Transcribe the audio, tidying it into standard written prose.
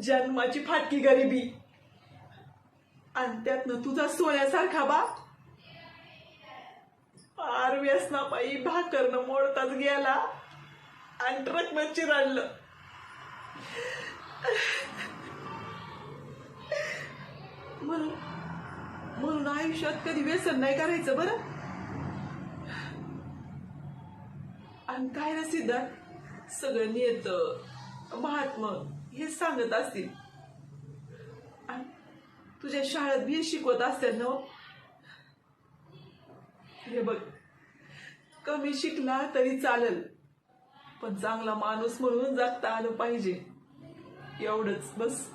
जन्माची फाटकी गरिबी आणि त्यातनं तुझा सोन्यासारखा बाप फार व्यसनापायी भाकरनं मोडताच गेला आणि ट्रकनं चिरडलं. म्हणून म्हणून आयुष्यात कधी व्यसन नाही करायचं बरं. आणि काय ना सिद्धार्थ, सगळं नियत महात्मा हे सांगत असतील आणि तुझ्या शाळेत बी शिकवत असतील ना. हे बघ, कमी शिकला तरी चालेल, पण चांगला माणूस म्हणून जगता आलं पाहिजे, एवढंच बस.